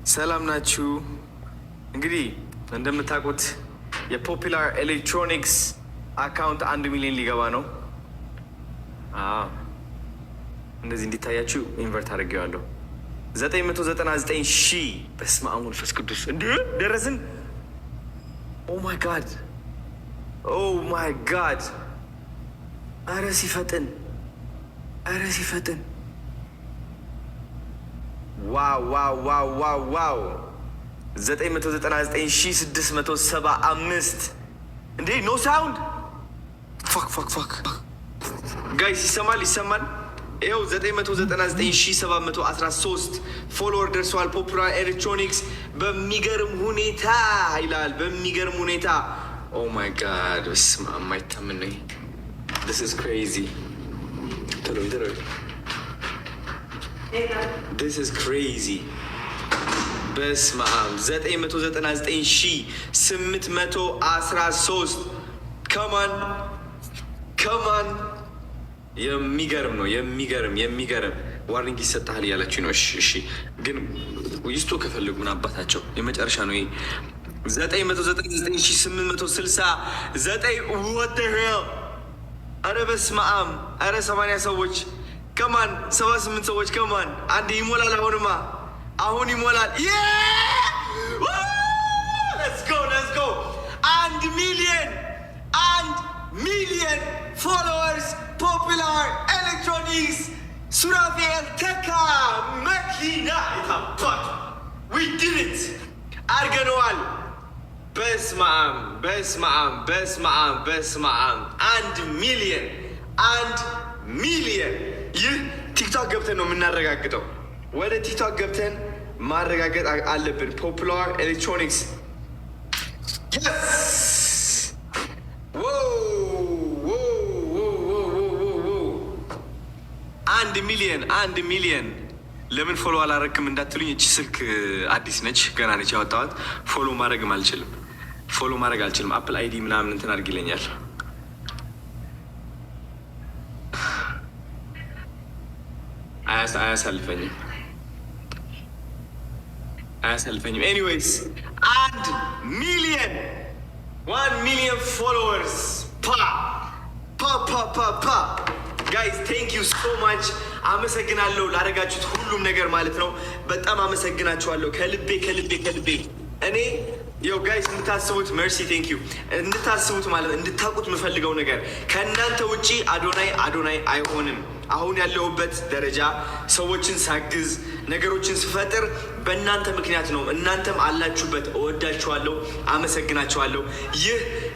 ሰላም ናችሁ? እንግዲህ እንደምታውቁት የፖፑላር ኤሌክትሮኒክስ አካውንት 1 ሚሊዮን ሊገባ ነው። እንደዚህ እንዲታያችሁ ኢንቨርት አድርጌዋለሁ። 999 ሺህ በስመ አብ ወመንፈስ ቅዱስ እንዴ ደረስን። ኦ ማይ ጋድ ኦ ማይ ጋድ! አረ ሲፈጥን፣ አረ ሲፈጥን! ዋው ዋው ዋው ዋው ዋው! 999,675 እንዴ! ኖ ሳውንድ! ፋክ ፋክ ፋክ! ጋይስ ይሰማል? ይሰማል? ይኸው 999,713 ፎሎወር ደርሰዋል። ፖፑላር ኤሌክትሮኒክስ በሚገርም ሁኔታ ይላል። በሚገርም ሁኔታ ኦ ማይ ጋድ! በስመ አብ! የማይታመን ነው። This is crazy. This is crazy. በስመ አብ 999,813 ከማን የሚገርም ነው። የሚገርም ዋርኒንግ ይሰጣል እያላችሁ ነው። እሺ ግን ይስጡ ከፈለጉ ምን አባታቸው የመጨረሻ ነው ይሄ 999,869 what the hell! አረ በስመ አብ! አረ 80 ሰዎች ከማን 78 ሰዎች ከማን አንድ ይሞላል። አሁን ይሞላል። let's go 1 ሚሊየን ፎሎወርስ ፖፑላር ኤሌክትሮኒክስ ሱራፌል ተካ መኪና የታባቱ we did it አርገነዋል። በስመ አብ 1 ሚሊየን ይህ ቲክቶክ ገብተን ነው የምናረጋግጠው። ወደ ቲክቶክ ገብተን ማረጋገጥ አለብን። ፖፑላር ኤሌክትሮኒክስ 1 ሚሊየን ለምን ፎሎ አላረክም እንዳትሉኝ፣ እቺ ስልክ አዲስ ነች፣ ገና ነች ያወጣኋት። ፎሎ ማድረግም አልችልም። አፕል አይዲ ምናምን እንትን አድርግ ይለኛል። አያሳልፈኝም። ኤኒዌይስ 1 ሚሊየን ፎሎወርስ ጋይስ ቴንክ ዩ ሶ ማች። አመሰግናለሁ ላደረጋችሁት ሁሉም ነገር ማለት ነው። በጣም አመሰግናችኋለሁ ከልቤ። እኔ ያው ጋይስ እንድታስቡት መርሲ ቴንክ ዩ እንድታስቡት ማለት እንድታውቁት የምፈልገው ነገር ከእናንተ ውጪ አዶናይ አይሆንም። አሁን ያለሁበት ደረጃ ሰዎችን ሳግዝ ነገሮችን ስፈጥር በእናንተ ምክንያት ነው። እናንተም አላችሁበት። እወዳችኋለሁ፣ አመሰግናችኋለሁ።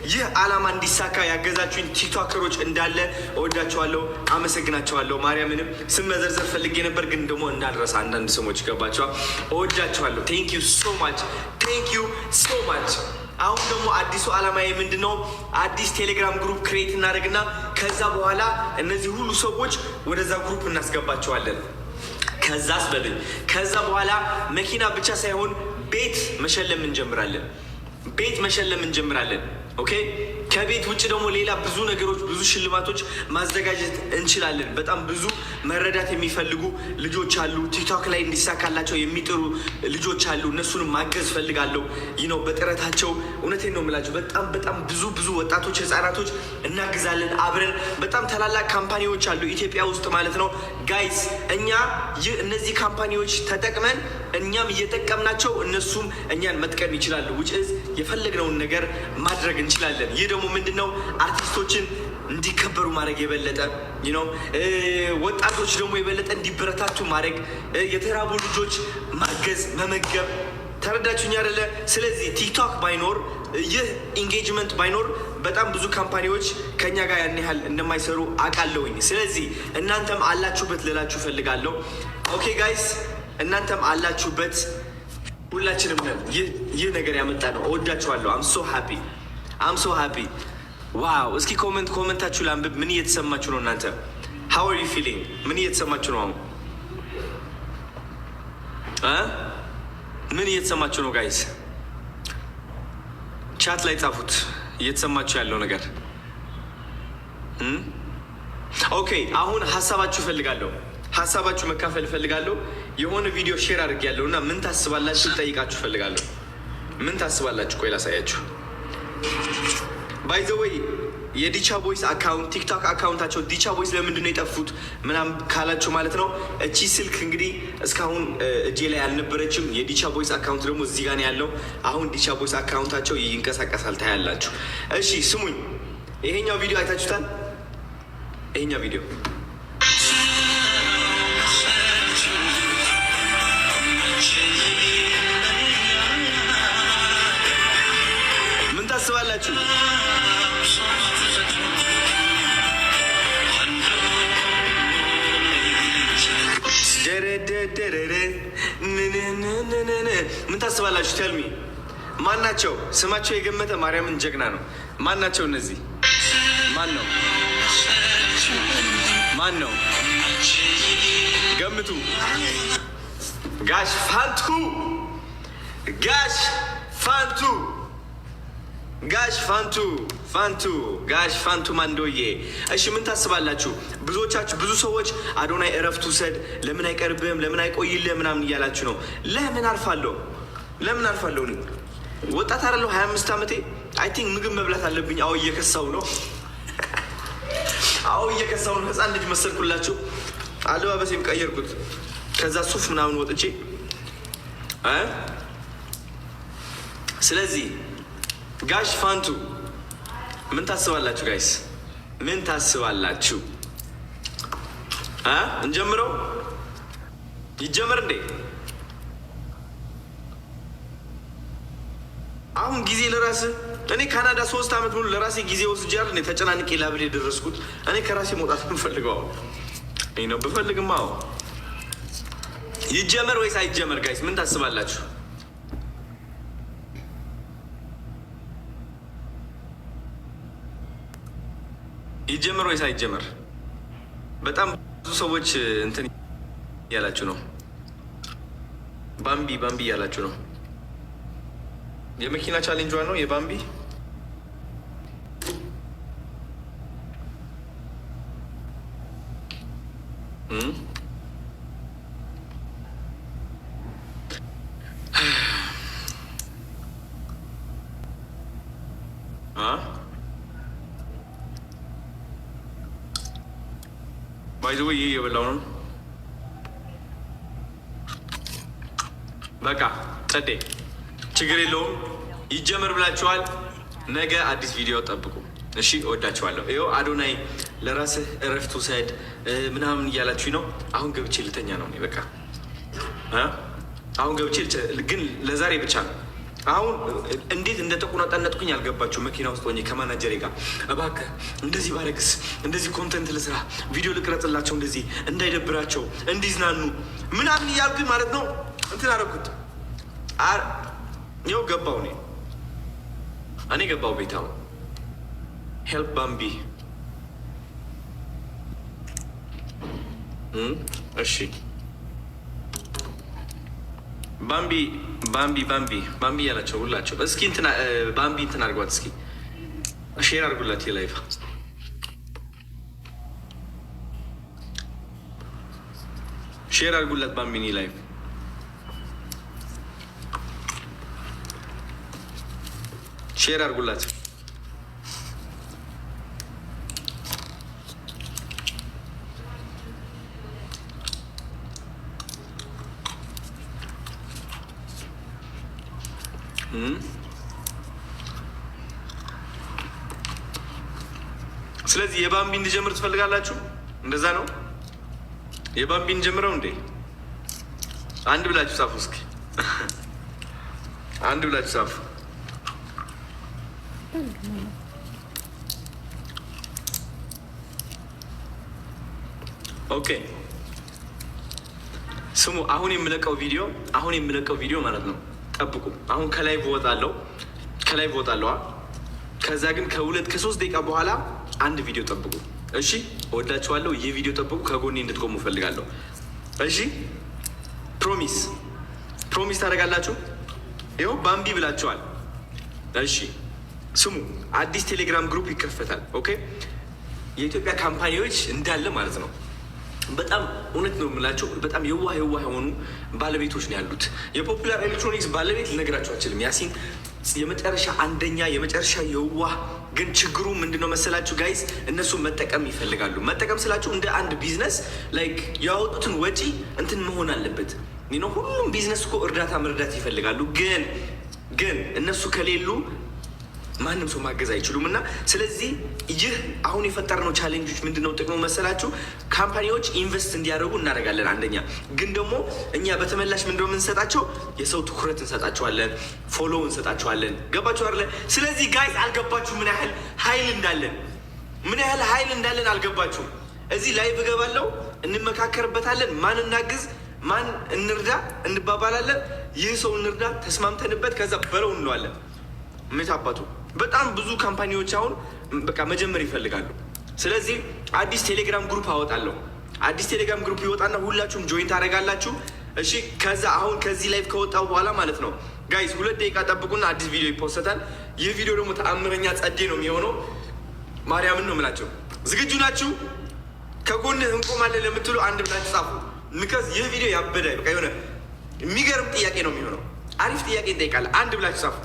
ይህ ዓላማ እንዲሳካ ያገዛችሁኝ ቲክቶከሮች እንዳለ እወዳችኋለሁ፣ አመሰግናችኋለሁ። ማርያምንም ስም መዘርዘር ፈልጌ ነበር ግን ደግሞ እንዳልረሳ አንዳንድ ስሞች ገባችኋል። እወዳችኋለሁ። ቴንክ ዩ ሶ ማች። አሁን ደግሞ አዲሱ ዓላማዬ ምንድን ነው? አዲስ ቴሌግራም ግሩፕ ክሬት እናደርግና ከዛ በኋላ እነዚህ ሁሉ ሰዎች ወደዛ ግሩፕ እናስገባቸዋለን። ከዛ በኋላ መኪና ብቻ ሳይሆን ቤት መሸለም እንጀምራለን። ኦኬ። ከቤት ውጭ ደግሞ ሌላ ብዙ ነገሮች፣ ብዙ ሽልማቶች ማዘጋጀት እንችላለን። በጣም ብዙ መረዳት የሚፈልጉ ልጆች አሉ። ቲክቶክ ላይ እንዲሳካላቸው የሚጥሩ ልጆች አሉ። እነሱንም ማገዝ ፈልጋለሁ። ነው በጥረታቸው። እውነቴን ነው የምላቸው። በጣም ብዙ ወጣቶች፣ ህፃናቶች እናግዛለን አብረን። በጣም ታላላቅ ካምፓኒዎች አሉ ኢትዮጵያ ውስጥ ማለት ነው ጋይስ። እኛ እነዚህ ካምፓኒዎች ተጠቅመን እኛም እየጠቀምናቸው እነሱም እኛን መጥቀም ይችላሉ። የፈለግነውን ነገር ማድረግ እንችላለን። ይህ ደግሞ ምንድነው? አርቲስቶችን እንዲከበሩ ማድረግ የበለጠ ወጣቶች ደግሞ የበለጠ እንዲበረታቱ ማድረግ፣ የተራቡ ልጆች ማገዝ፣ መመገብ። ተረዳችሁኝ አይደለ? ስለዚህ ቲክቶክ ባይኖር፣ ይህ ኢንጌጅመንት ባይኖር በጣም ብዙ ካምፓኒዎች ከኛ ጋር ያን ያህል እንደማይሰሩ አውቃለሁኝ። ስለዚህ እናንተም አላችሁበት ልላችሁ ፈልጋለሁ። ኦኬ ጋይስ፣ እናንተም አላችሁበት። ሁላችንም ነን ይህ ነገር ያመጣ ነው። እወዳችኋለሁ። አም ሶ ሃፒ ዋው! እስኪ ኮመንታችሁ ላንብብ። ምን እየተሰማችሁ ነው እናንተ? how are you feeling? ምን እየተሰማችሁ ነው አሁን? ምን እየተሰማችሁ ነው ጋይስ? ቻት ላይ ጻፉት እየተሰማችሁ ያለው ነገር። ኦኬ አሁን ሀሳባችሁ መካፈል እፈልጋለሁ። የሆነ ቪዲዮ ሼር አድርጌያለሁ እና ምን ታስባላችሁ ልጠይቃችሁ እፈልጋለሁ። ምን ታስባላችሁ? ቆይ ላሳያችሁ። ባይ ዘ ወይ የዲቻ ቦይስ አካውንት ቲክቶክ አካውንታቸው ዲቻ ቦይስ ለምንድን ነው የጠፉት ምናምን ካላችሁ ማለት ነው እቺ ስልክ እንግዲህ እስካሁን እጄ ላይ አልነበረችም። የዲቻ ቦይስ አካውንት ደግሞ እዚህ ጋር ነው ያለው። አሁን ዲቻ ቦይስ አካውንታቸው ይንቀሳቀሳል፣ ታያላችሁ። እሺ ስሙኝ፣ ይሄኛው ቪዲዮ አይታችሁታል? ይሄኛው ቪዲዮ ምን ታስባላችሁ? ምን ታስባላችሁ? ተልሚ ማን ናቸው? ስማቸው የገመተ ማርያምን ጀግና ነው። ማን ናቸው እነዚህ? ማን ነው? ማን ነው? ገምቱ። ጋሽ ፋንቱ፣ ጋሽ ፋንቱ፣ ጋሽ ፋንቱ፣ ፋንቱ፣ ጋሽ ፋንቱ ማንዶዬ። እሺ ምን ታስባላችሁ? ብዙዎቻችሁ ብዙ ሰዎች አዶናይ እረፍት ውሰድ፣ ለምን አይቀርብም፣ ለምን አይቆይልህ ምናምን እያላችሁ ነው። ለምን አርፋለሁ? ለምን አርፋለሁ? ወጣት አይደለሁ? 25 ዓመቴ። አይ ቲንክ ምግብ መብላት አለብኝ። አዎ እየከሳው ነው። አዎ እየከሳው ነው። ህፃን ልጅ መሰልኩላችሁ። አለባበሴም ቀየርኩት። ከዛ ሱፍ ምናምን ወጥቼ ስለዚህ ጋሽ ፋንቱ ምን ታስባላችሁ? ጋይስ ምን ታስባላችሁ? እንጀምረው? ይጀመር እንዴ? አሁን ጊዜ ለራስ እኔ ካናዳ 3 ዓመት ሙሉ ለራሴ ጊዜ ወስጃለሁ። እኔ ተጨናንቄ ላብሬ የደረስኩት እኔ ከራሴ መውጣት የምፈልገው ይህ ነው። ብፈልግማ ይጀመር ወይስ አይጀመር? ጋይስ ምን ታስባላችሁ? ይጀመር ወይስ አይጀመር? በጣም ብዙ ሰዎች እንትን እያላችሁ ነው። ባምቢ ባምቢ እያላችሁ ነው። የመኪና ቻሌንጇ ነው የባምቢ። ባይዘው ይሄ የበላው ነው። በቃ ጸዴ፣ ችግር የለውም። ይጀመር ብላችኋል። ነገ አዲስ ቪዲዮ ጠብቁ። እሺ፣ እወዳችኋለሁ። ይኸው አዶናይ ለራስህ እረፍት ውሰድ ምናምን እያላችሁ ነው። አሁን ገብቼ ልተኛ ነው እኔ በቃ። አሁን ገብቼ ግን ለዛሬ ብቻ ነው። አሁን እንዴት እንደተቆናጠነጥኩኝ አልገባችሁ። መኪና ውስጥ ሆኜ ከማናጀሬ ጋር እባክህ እንደዚህ ባረግስ፣ እንደዚህ ኮንተንት ልስራ፣ ቪዲዮ ልቅረጽላቸው፣ እንደዚህ እንዳይደብራቸው እንዲዝናኑ ምናምን እያልኩኝ ማለት ነው። እንትን አደረኩት። ይኸው ገባው እኔ ገባው ቤታው። ሄልፕ ባምቢ። እሺ ባምቢ ባምቢ ባምቢ ባምቢ ያላቸው ሁላቸው። እስኪ እንትና ባምቢ እንትን አድርጓት፣ እስኪ ሼር አድርጉላት። የላይፍ ሼር አድርጉላት። ባምቢኒ ላይፍ ሼር አድርጉላት። ስለዚህ የባምቢ እንዲጀምር ትፈልጋላችሁ? እንደዛ ነው። የባምቢ እንጀምረው እንዴ? አንድ ብላችሁ ጻፉ እስኪ። አንድ ብላችሁ ጻፉ። ኦኬ ስሙ። አሁን የምለቀው ቪዲዮ ማለት ነው። ጠብቁ። አሁን ከላይ እወጣለሁ። ከዛ ግን ከ3 ደቂቃ በኋላ አንድ ቪዲዮ ጠብቁ። እሺ፣ እወዳችኋለሁ። ይህ ቪዲዮ ጠብቁ። ከጎኔ እንድትቆሙ እፈልጋለሁ። እሺ፣ ፕሮሚስ ታደርጋላችሁ? ይኸው ባምቢ ብላችኋል። እሺ ስሙ፣ አዲስ ቴሌግራም ግሩፕ ይከፈታል። ኦኬ፣ የኢትዮጵያ ካምፓኒዎች እንዳለ ማለት ነው በጣም እውነት ነው የምላቸው። በጣም የዋህ የሆኑ ባለቤቶች ነው ያሉት። የፖፑላር ኤሌክትሮኒክስ ባለቤት ልነግራቸው አልችልም። ያሲን የመጨረሻ አንደኛ የመጨረሻ የዋህ ግን ችግሩ ምንድነው መሰላችሁ ጋይስ? እነሱ መጠቀም ይፈልጋሉ። መጠቀም ስላችሁ እንደ አንድ ቢዝነስ ላይክ ያወጡትን ወጪ እንትን መሆን አለበት። ሁሉም ቢዝነስ እኮ እርዳታ መርዳት ይፈልጋሉ። ግን እነሱ ከሌሉ ማንም ሰው ማገዝ አይችሉም። እና ስለዚህ ይህ አሁን የፈጠርነው ቻሌንጆች ምንድነው ጥቅሙ መሰላችሁ? ካምፓኒዎች ኢንቨስት እንዲያደርጉ እናደርጋለን። አንደኛ ግን ደግሞ እኛ በተመላሽ ምንድነው የምንሰጣቸው? የሰው ትኩረት እንሰጣቸዋለን፣ ፎሎ እንሰጣቸዋለን። ገባችሁ አይደለ? ስለዚህ ጋይስ አልገባችሁ ምን ያህል ኃይል እንዳለን አልገባችሁም? እዚህ ላይቭ እገባለሁ፣ እንመካከርበታለን። ማን እናግዝ፣ ማን እንርዳ እንባባላለን። ይህ ሰው እንርዳ ተስማምተንበት ከዛ በለው እንለዋለን። አባቱ በጣም ብዙ ካምፓኒዎች አሁን በቃ መጀመር ይፈልጋሉ። ስለዚህ አዲስ ቴሌግራም ግሩፕ አወጣለሁ። አዲስ ቴሌግራም ግሩፕ ይወጣና ሁላችሁም ጆይን ታደርጋላችሁ። እሺ ከዛ አሁን ከዚህ ላይቭ ከወጣው በኋላ ማለት ነው ጋይስ 2 ደቂቃ ጠብቁና አዲስ ቪዲዮ ይፖስታል። ይህ ቪዲዮ ደግሞ ተአምረኛ ጸዴ ነው የሚሆነው። ማርያምን ነው የምላቸው። ዝግጁ ናችሁ? ከጎንህ እንቆማለን ለምትሉ አንድ ብላችሁ ጻፉ። ምክንያት ይህ ቪዲዮ ያበደ በቃ የሆነ የሚገርም ጥያቄ ነው የሚሆነው። አሪፍ ጥያቄ እንጠይቃለን። አንድ ብላችሁ ጻፉ።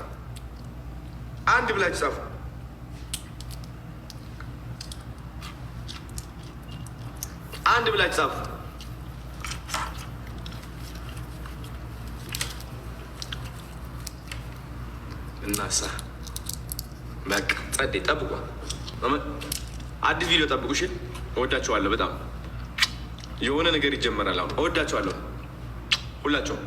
አንድ ብላችሁ ጻፉ። አንድ ብላችሁ ጻፉ። እናሳ በቃ ጸዴ ጠብቁ። አዲስ ቪዲዮ ጠብቁ። እሺ እወዳችኋለሁ። በጣም የሆነ ነገር ይጀመራል። አሁን እወዳችኋለሁ ሁላችሁም።